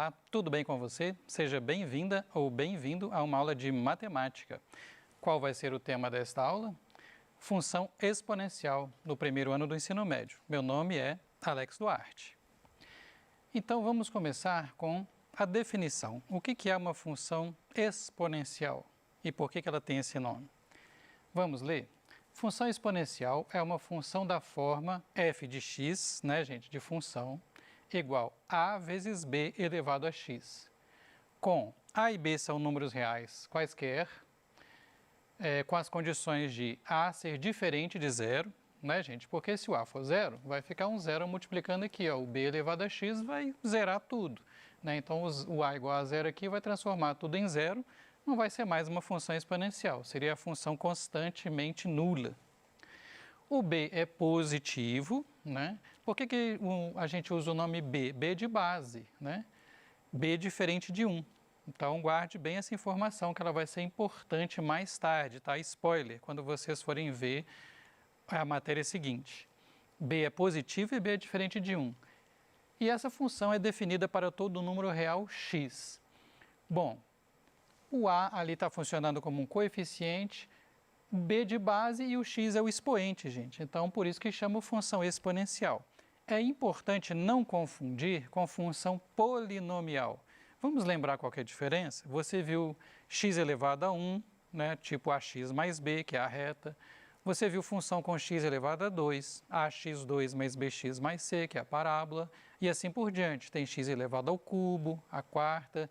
Olá, tudo bem com você? Seja bem-vinda ou bem-vindo a uma aula de matemática. Qual vai ser o tema desta aula? Função exponencial no primeiro ano do ensino médio. Meu nome é Alex Duarte. Então vamos começar com a definição. O que é uma função exponencial e por que ela tem esse nome? Vamos ler? Função exponencial é uma função da forma f de x, né, gente, de função, igual a vezes b elevado a x, com a e b são números reais quaisquer, com as condições de a ser diferente de zero, né, gente? Porque se o a for zero, vai ficar um zero multiplicando aqui, ó, o b elevado a x vai zerar tudo, né? Então, o a igual a zero aqui vai transformar tudo em zero, não vai ser mais uma função exponencial, seria a função constantemente nula. O b é positivo, né? Por que a gente usa o nome b? B de base, né? B diferente de 1. Então, guarde bem essa informação, que ela vai ser importante mais tarde, tá? Spoiler, quando vocês forem ver a matéria seguinte. B é positivo e b é diferente de 1. E essa função é definida para todo número real x. Bom, o a ali está funcionando como um coeficiente, b de base e o x é o expoente, gente. Então, por isso que chama função exponencial. É importante não confundir com função polinomial. Vamos lembrar qual que é a diferença? Você viu x elevado a 1, né, tipo ax mais b, que é a reta. Você viu função com x elevado a 2, ax2 mais bx mais c, que é a parábola. E assim por diante. Tem x elevado ao cubo, a quarta.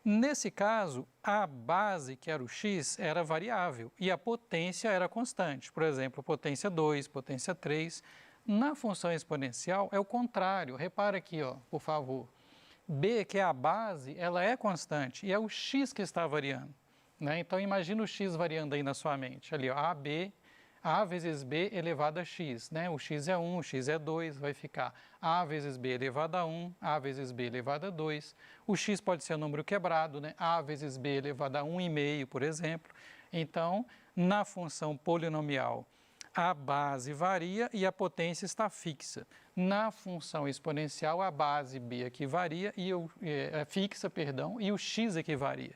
Nesse caso, a base, que era o x, era variável e a potência era constante. Por exemplo, potência 2, potência 3. Na função exponencial é o contrário. Repara aqui, ó, por favor. B, que é a base, ela é constante e é o x que está variando, né? Então, imagina o x variando aí na sua mente. Ali, ó, a vezes b elevado a x, né? O x é 1, o x é 2, vai ficar a vezes b elevado a 1, a vezes b elevado a 2. O x pode ser um número quebrado, né? A vezes b elevado a 1,5, por exemplo. Então, na função polinomial, a base varia e a potência está fixa. Na função exponencial, a base b aqui varia e fixa, perdão, e o x aqui varia.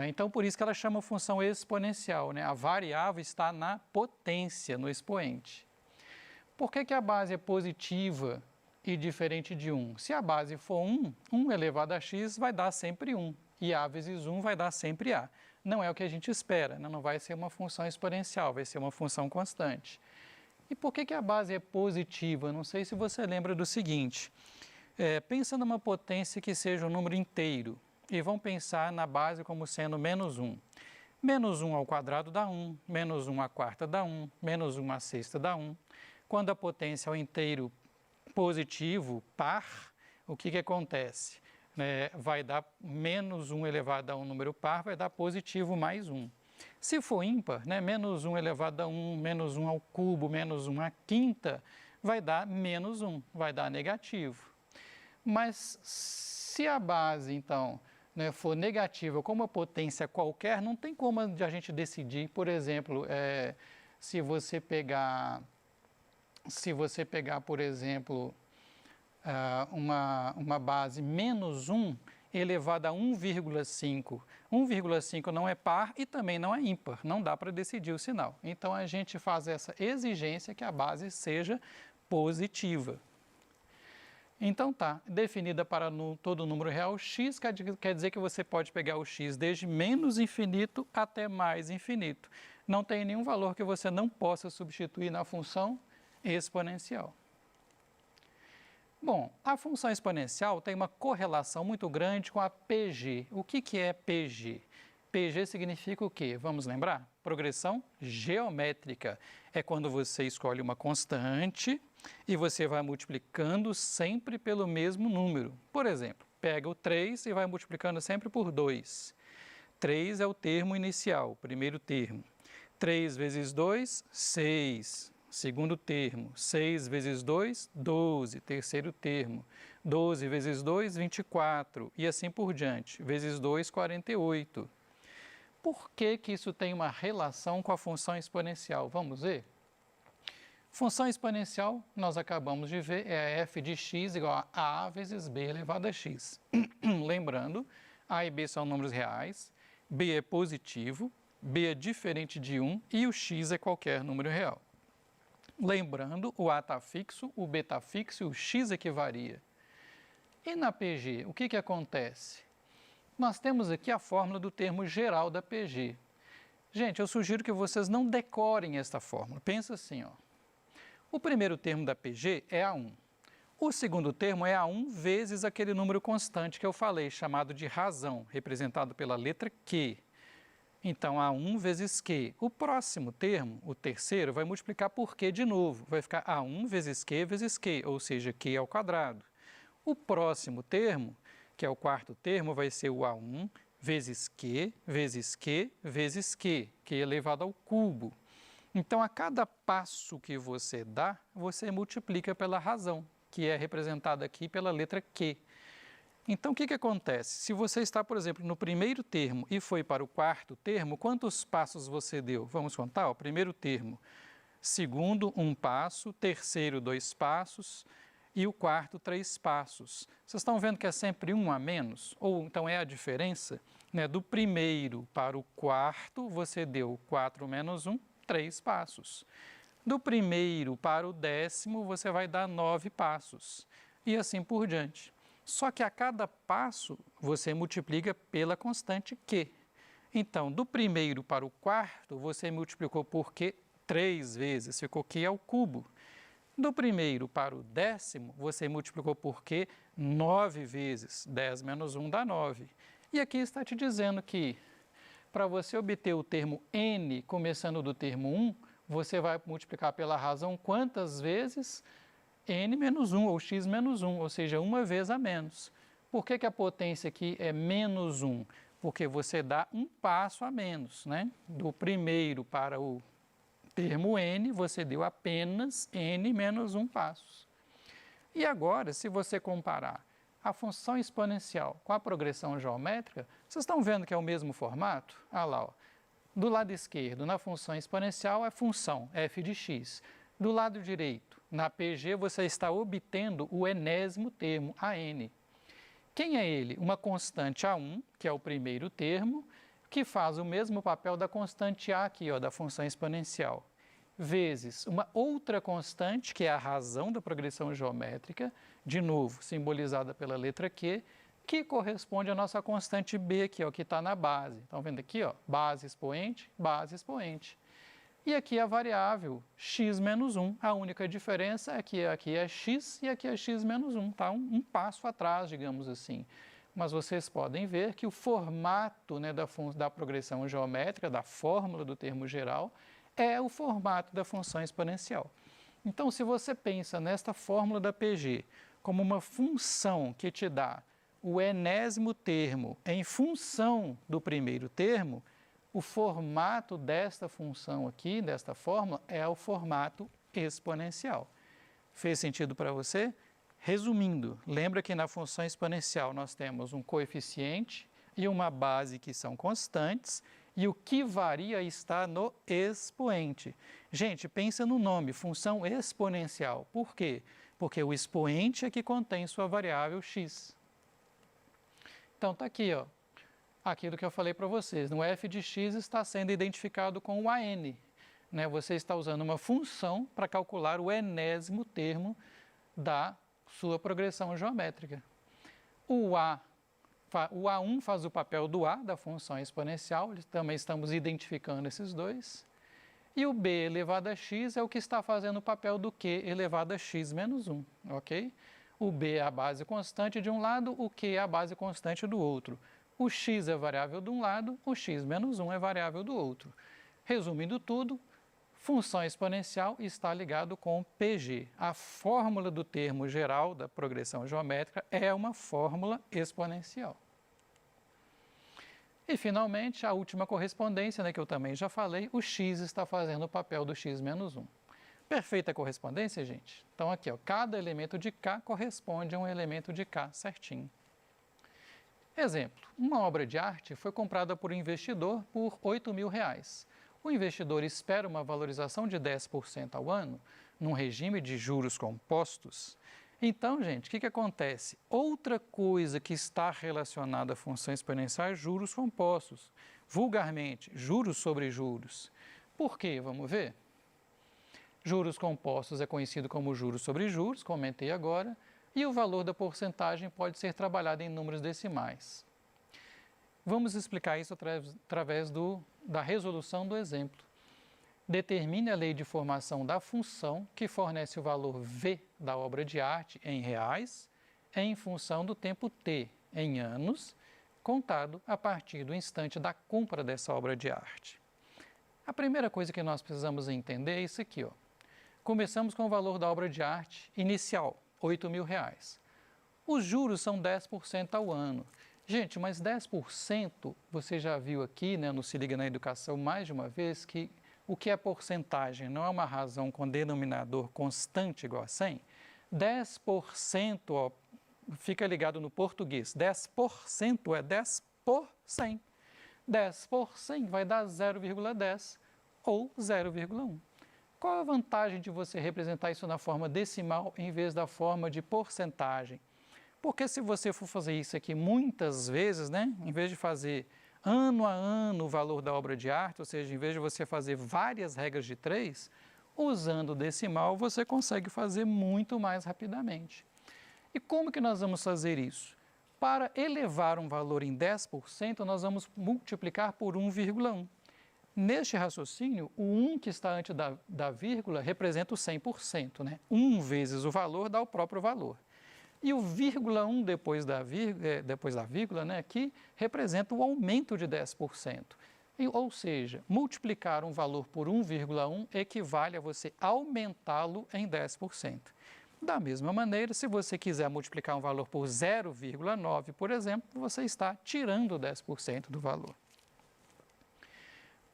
Então, por isso que ela chama função exponencial, né? A variável está na potência, no expoente. Por que a base é positiva e diferente de 1? Se a base for 1, 1 elevado a x vai dar sempre 1, e a vezes 1 vai dar sempre a. Não é o que a gente espera, né? Não vai ser uma função exponencial, vai ser uma função constante. E por que a base é positiva? Não sei se você lembra do seguinte, pensa numa potência que seja um número inteiro, e vão pensar na base como sendo menos 1. Menos 1 ao quadrado dá 1, menos 1 à quarta dá 1, menos 1 à sexta dá 1. Quando a potência é um inteiro positivo, par, o que acontece? Vai dar menos 1 elevado a um número par, vai dar positivo mais 1. Se for ímpar, né, menos 1 elevado a 1, menos 1 ao cubo, menos 1 à quinta, vai dar menos 1, vai dar negativo. Mas se a base, então, for negativa com uma potência qualquer, não tem como a gente decidir, por exemplo, se você pegar, por exemplo, uma base menos 1 elevado a 1,5. 1,5 não é par e também não é ímpar, não dá para decidir o sinal. Então, a gente faz essa exigência que a base seja positiva. Então tá, definida para todo número real, x quer dizer que você pode pegar o x desde menos infinito até mais infinito. Não tem nenhum valor que você não possa substituir na função exponencial. Bom, a função exponencial tem uma correlação muito grande com a PG. O que é PG? PG significa o quê? Vamos lembrar? Progressão geométrica. É quando você escolhe uma constante e você vai multiplicando sempre pelo mesmo número. Por exemplo, pega o 3 e vai multiplicando sempre por 2. 3 é o termo inicial, o primeiro termo. 3 vezes 2, 6. Segundo termo. 6 vezes 2, 12. Terceiro termo. 12 vezes 2, 24. E assim por diante. Vezes 2, 48. Por que isso tem uma relação com a função exponencial? Vamos ver? Função exponencial, nós acabamos de ver, é f de x igual a vezes b elevado a x. Lembrando, a e b são números reais, b é positivo, b é diferente de 1 e o x é qualquer número real. Lembrando, o a está fixo, o b está fixo e o x é que varia. E na PG, o que acontece? Nós temos aqui a fórmula do termo geral da PG. Gente, eu sugiro que vocês não decorem esta fórmula. Pensa assim, ó. O primeiro termo da PG é A1. O segundo termo é A1 vezes aquele número constante que eu falei, chamado de razão, representado pela letra Q. Então, A1 vezes Q. O próximo termo, o terceiro, vai multiplicar por Q de novo. Vai ficar A1 vezes Q, ou seja, Q ao quadrado. O próximo termo, que é o quarto termo, vai ser o A1 vezes Q, vezes Q, vezes Q, Q elevado ao cubo. Então, a cada passo que você dá, você multiplica pela razão, que é representada aqui pela letra Q. Então, o que acontece? Se você está, por exemplo, no primeiro termo e foi para o quarto termo, quantos passos você deu? Vamos contar? O primeiro termo, segundo, 1 passo, terceiro, 2 passos e o quarto, 3 passos. Vocês estão vendo que é sempre 1 a menos? Ou então é a diferença, né? Do primeiro para o quarto, você deu 4 menos 1, 3 passos. Do primeiro para o 10º, você vai dar 9 passos. E assim por diante. Só que a cada passo, você multiplica pela constante Q. Então, do primeiro para o quarto, você multiplicou por Q 3 vezes, ficou Q ao cubo. Do primeiro para o 10º, você multiplicou por Q 9 vezes, 10 menos 1 dá 9. E aqui está te dizendo que, para você obter o termo n, começando do termo 1, você vai multiplicar pela razão quantas vezes? N menos 1, ou x menos 1, ou seja, uma vez a menos. Por que a potência aqui é menos 1? Porque você dá um passo a menos, né? Do primeiro para o termo n, você deu apenas n menos 1 passos. E agora, se você comparar a função exponencial com a progressão geométrica, vocês estão vendo que é o mesmo formato? Olha lá, ó. Do lado esquerdo, na função exponencial, é função f de x. Do lado direito, na PG, você está obtendo o enésimo termo, AN. Quem é ele? Uma constante A1, que é o primeiro termo, que faz o mesmo papel da constante A aqui, ó, da função exponencial, vezes uma outra constante, que é a razão da progressão geométrica, de novo, simbolizada pela letra Q, que corresponde à nossa constante B aqui, ó, que está na base. Estão vendo aqui, ó, base expoente, base expoente. E aqui a variável x menos 1. A única diferença é que aqui é x e aqui é x menos 1. Tá? Um passo atrás, digamos assim. Mas vocês podem ver que o formato, né, da progressão geométrica, da fórmula do termo geral, é o formato da função exponencial. Então, se você pensa nesta fórmula da PG como uma função que te dá o enésimo termo em função do primeiro termo, o formato desta função aqui, desta fórmula, é o formato exponencial. Fez sentido para você? Resumindo, lembra que na função exponencial nós temos um coeficiente e uma base que são constantes, e o que varia está no expoente. Gente, pensa no nome, função exponencial. Por quê? Porque o expoente é que contém sua variável x. Então, está aqui, ó. Aquilo que eu falei para vocês, no f de x está sendo identificado com o AN. Né? Você está usando uma função para calcular o enésimo termo da sua progressão geométrica. O A1 faz o papel do A, da função exponencial, também estamos identificando esses dois. E o B elevado a x é o que está fazendo o papel do Q elevado a x menos 1, ok? O B é a base constante de um lado, o Q é a base constante do outro. O x é variável de um lado, o x menos 1 é variável do outro. Resumindo tudo, função exponencial está ligado com PG. A fórmula do termo geral da progressão geométrica é uma fórmula exponencial. E, finalmente, a última correspondência, né, que eu também já falei, o x está fazendo o papel do x menos 1. Perfeita correspondência, gente? Então, aqui, ó, cada elemento de K corresponde a um elemento de K certinho. Exemplo, uma obra de arte foi comprada por um investidor por R$ 8.000. O investidor espera uma valorização de 10% ao ano, num regime de juros compostos. Então, gente, o que acontece? Outra coisa que está relacionada à função exponencial é juros compostos. Vulgarmente, juros sobre juros. Por quê? Vamos ver? Juros compostos é conhecido como juros sobre juros, comentei agora, e o valor da porcentagem pode ser trabalhado em números decimais. Vamos explicar isso através da resolução do exemplo. Determine a lei de formação da função que fornece o valor V da obra de arte em reais em função do tempo T em anos, contado a partir do instante da compra dessa obra de arte. A primeira coisa que nós precisamos entender é isso aqui, ó. Começamos com o valor da obra de arte inicial, R$8.000. Os juros são 10% ao ano. Gente, mas 10%, você já viu aqui, né, no Se Liga na Educação mais de uma vez, que o que é porcentagem não é uma razão com denominador constante igual a 100. 10%, ó, fica ligado no português, 10% é 10 por 100. 10 por 100 vai dar 0,10 ou 0,1. Qual a vantagem de você representar isso na forma decimal em vez da forma de porcentagem? Porque se você for fazer isso aqui muitas vezes, né, em vez de fazer ano a ano o valor da obra de arte, ou seja, em vez de você fazer várias regras de 3, usando o decimal você consegue fazer muito mais rapidamente. E como que nós vamos fazer isso? Para elevar um valor em 10%, nós vamos multiplicar por 1,1. Neste raciocínio, o 1 que está antes da vírgula representa o 100%, né? 1 vezes o valor dá o próprio valor. E o vírgula 1 depois da vírgula, né, aqui, representa o aumento de 10%. Ou seja, multiplicar um valor por 1,1 equivale a você aumentá-lo em 10%. Da mesma maneira, se você quiser multiplicar um valor por 0,9, por exemplo, você está tirando 10% do valor.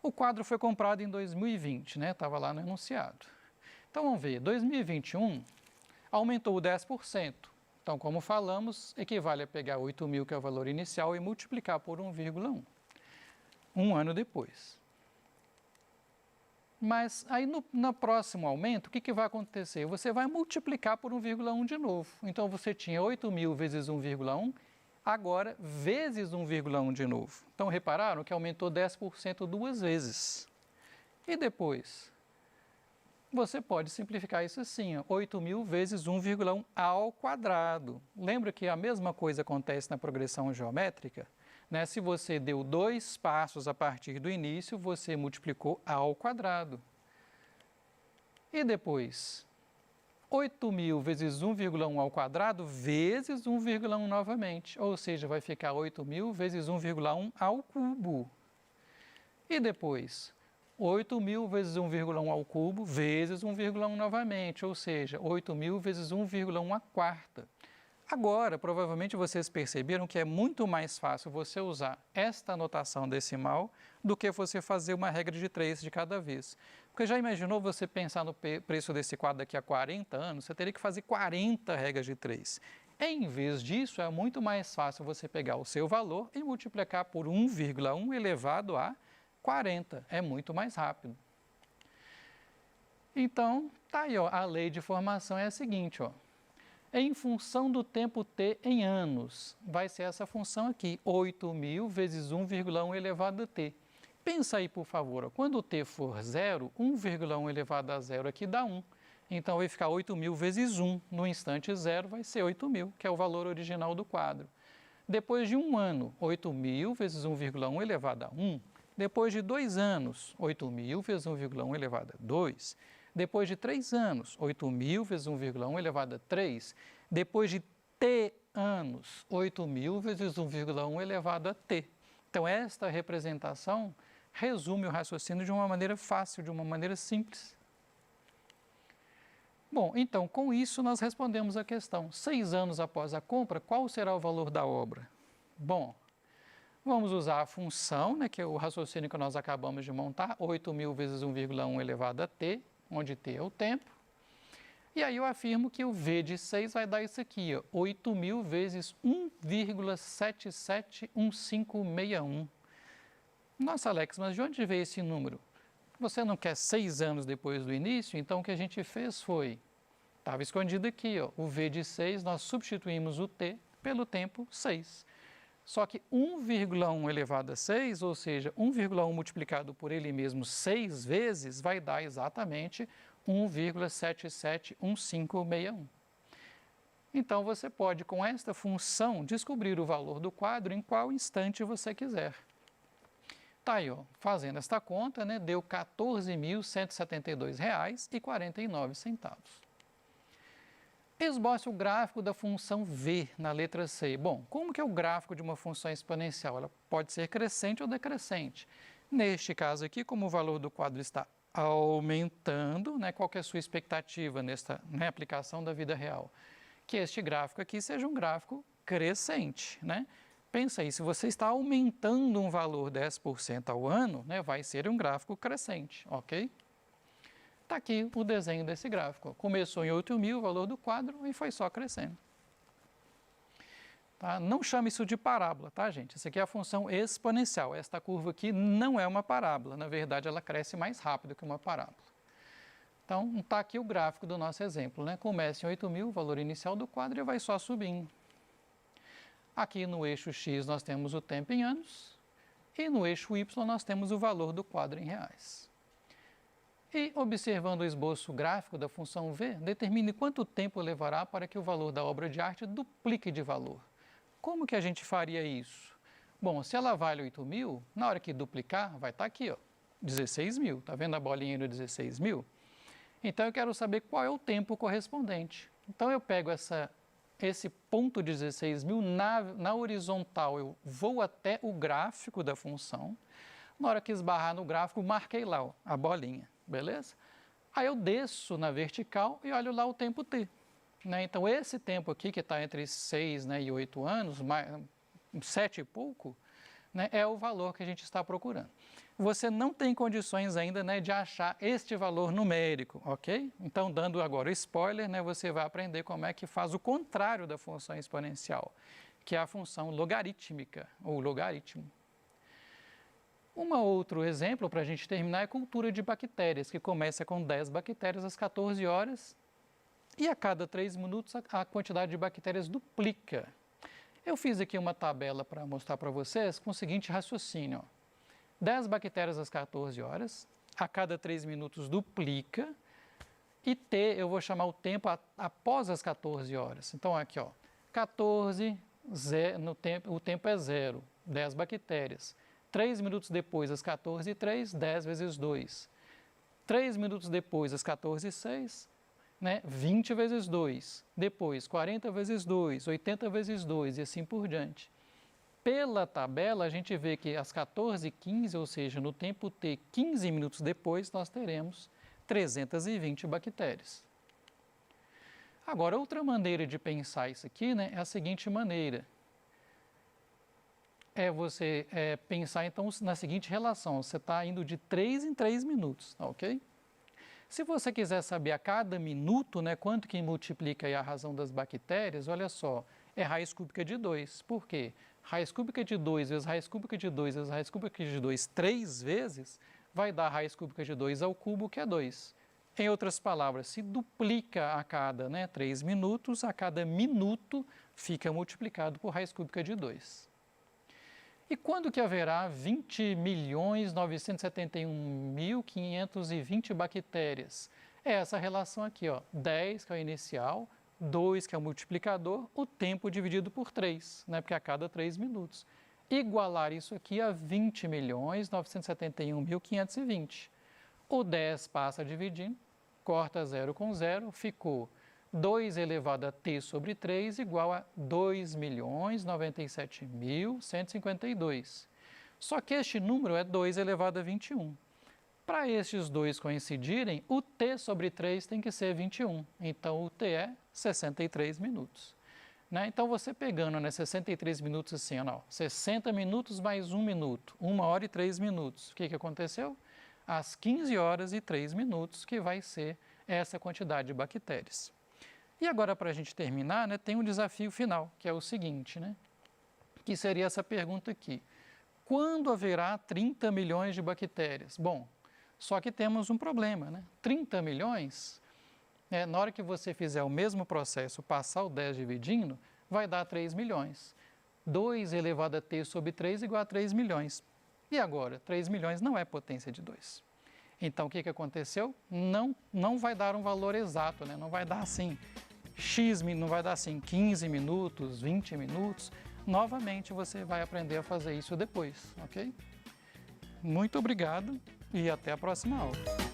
O quadro foi comprado em 2020, né? Estava lá no enunciado. Então, vamos ver, 2021 aumentou 10%. Então, como falamos, equivale a pegar 8.000, que é o valor inicial, e multiplicar por 1,1. Um ano depois. Mas aí no próximo aumento, o que vai acontecer? Você vai multiplicar por 1,1 de novo. Então, você tinha 8.000 vezes 1,1, agora vezes 1,1 de novo. Então, repararam que aumentou 10% duas vezes. E depois? Você pode simplificar isso assim, 8.000 vezes 1,1 ao quadrado. Lembra que a mesma coisa acontece na progressão geométrica? Né? Se você deu 2 passos a partir do início, você multiplicou ao quadrado. E depois? 8.000 vezes 1,1 ao quadrado vezes 1,1 novamente. Ou seja, vai ficar 8.000 vezes 1,1 ao cubo. E depois? 8.000 vezes 1,1 ao cubo vezes 1,1 novamente. Ou seja, 8.000 vezes 1,1 à quarta. Agora, provavelmente vocês perceberam que é muito mais fácil você usar esta notação decimal do que você fazer uma regra de 3 de cada vez. Porque já imaginou você pensar no preço desse quadro daqui a 40 anos? Você teria que fazer 40 regras de 3. Em vez disso, é muito mais fácil você pegar o seu valor e multiplicar por 1,1 elevado a 40. É muito mais rápido. Então, tá aí, ó, a lei de formação é a seguinte, ó. Em função do tempo t em anos, vai ser essa função aqui, 8.000 vezes 1,1 elevado a t. Pensa aí, por favor, ó, quando o t for 0, 1,1 elevado a 0 aqui dá 1. Então, vai ficar 8.000 vezes 1. No instante 0 vai ser 8.000, que é o valor original do quadro. Depois de um ano, 8.000 vezes 1,1 elevado a 1. Depois de 2 anos, 8.000 vezes 1,1 elevado a 2. Depois de 3 anos, 8.000 vezes 1,1 elevado a 3. Depois de t anos, 8.000 vezes 1,1 elevado a t. Então, esta representação resume o raciocínio de uma maneira fácil, de uma maneira simples. Bom, então, com isso nós respondemos a questão. 6 anos após a compra, qual será o valor da obra? Bom, vamos usar a função, né, que é o raciocínio que nós acabamos de montar, 8.000 vezes 1,1 elevado a t, onde t é o tempo. E aí eu afirmo que o V de 6 vai dar isso aqui, 8.000 vezes 1,771561. Nossa, Alex, mas de onde veio esse número? Você não quer 6 anos depois do início? Então, o que a gente fez foi, estava escondido aqui, ó, o V de 6, nós substituímos o T pelo tempo 6. Só que 1,1 elevado a 6, ou seja, 1,1 multiplicado por ele mesmo 6 vezes, vai dar exatamente 1,771561. Então, você pode, com esta função, descobrir o valor do quadro em qual instante você quiser. Tá aí, ó, fazendo esta conta, né, deu R$ 14.172,49. Esboce o gráfico da função v na letra C. Bom, como que é o gráfico de uma função exponencial? Ela pode ser crescente ou decrescente. Neste caso aqui, como o valor do quadro está aumentando, né, qual que é a sua expectativa nesta, né, aplicação da vida real? Que este gráfico aqui seja um gráfico crescente, né? Pensa aí, se você está aumentando um valor 10% ao ano, né, vai ser um gráfico crescente, ok? Está aqui o desenho desse gráfico. Começou em 8.000 o valor do quadro e foi só crescendo. Tá? Não chame isso de parábola, tá, gente? Essa aqui é a função exponencial. Esta curva aqui não é uma parábola. Na verdade, ela cresce mais rápido que uma parábola. Então, está aqui o gráfico do nosso exemplo, né? Começa em 8.000, o valor inicial do quadro, e vai só subindo. Aqui no eixo X nós temos o tempo em anos, e no eixo Y nós temos o valor do quadro em reais. E, observando o esboço gráfico da função v, determine quanto tempo levará para que o valor da obra de arte duplique de valor. Como que a gente faria isso? Bom, se ela vale 8.000, na hora que duplicar, vai estar aqui, ó, 16.000. Está vendo a bolinha no 16.000? Então, eu quero saber qual é o tempo correspondente. Então, eu pego esse ponto 16.000 na horizontal, eu vou até o gráfico da função. Na hora que esbarrar no gráfico, marquei lá, ó, a bolinha, beleza? Aí eu desço na vertical e olho lá o tempo t. Né? Então, esse tempo aqui, que está entre 6, né, e 8 anos, 7 e pouco, né, é o valor que a gente está procurando. Você não tem condições ainda, né, de achar este valor numérico, ok? Então, dando agora o spoiler, né, você vai aprender como é que faz o contrário da função exponencial, que é a função logarítmica, ou logaritmo. Um outro exemplo para a gente terminar é a cultura de bactérias, que começa com 10 bactérias às 14 horas e a cada 3 minutos a quantidade de bactérias duplica. Eu fiz aqui uma tabela para mostrar para vocês com o seguinte raciocínio. 10 bactérias às 14 horas, a cada 3 minutos duplica, e T eu vou chamar o tempo após as 14 horas. Então, aqui, ó, 14, o tempo é 0, 10 bactérias. 3 minutos depois, às 14h03, 10 vezes 2. 3 minutos depois, às 14h06, né, 20 vezes 2. Depois, 40 vezes 2, 80 vezes 2 e assim por diante. Pela tabela, a gente vê que às 14h15, ou seja, no tempo t, 15 minutos depois, nós teremos 320 bactérias. Agora, outra maneira de pensar isso aqui, né, é a seguinte maneira. É você pensar, então, na seguinte relação. Você está indo de 3 em 3 minutos, ok? Se você quiser saber a cada minuto, né, quanto que multiplica aí a razão das bactérias, olha só, é raiz cúbica de 2. Por quê? Raiz cúbica de 2 vezes raiz cúbica de 2 vezes raiz cúbica de 2 3 vezes, vai dar raiz cúbica de 2 ao cubo, que é 2. Em outras palavras, se duplica a cada, né, 3 minutos, a cada minuto fica multiplicado por raiz cúbica de 2. E quando que haverá 20.971.520 bactérias? É essa relação aqui, ó, 10 que é o inicial, 2 que é o multiplicador, o tempo dividido por 3, né, porque a cada 3 minutos. Igualar isso aqui a 20.971.520. O 10 passa dividindo, corta 0 com 0, ficou 2 elevado a t sobre 3 igual a 2.097.152. Só que este número é 2 elevado a 21. Para estes dois coincidirem, o t sobre 3 tem que ser 21. Então, o t é 63 minutos. Né? Então, você pegando, né, 63 minutos assim, ó, 60 minutos mais 1 minuto, 1 hora e 3 minutos. O que aconteceu? Às 15 horas e 3 minutos, que vai ser essa quantidade de bactérias. E agora, para a gente terminar, né, tem um desafio final, que é o seguinte, né, que seria essa pergunta aqui. Quando haverá 30 milhões de bactérias? Bom, Só que temos um problema, né? 30 milhões, na hora que você fizer o mesmo processo, passar o 10 dividindo, vai dar 3 milhões. 2 elevado a t sobre 3 igual a 3 milhões. E agora? 3 milhões não é potência de 2. Então, o que aconteceu? Não vai dar um valor exato, né? Não vai dar assim, não vai dar assim 15 minutos, 20 minutos. Novamente, você vai aprender a fazer isso depois, ok? Muito obrigado e até a próxima aula.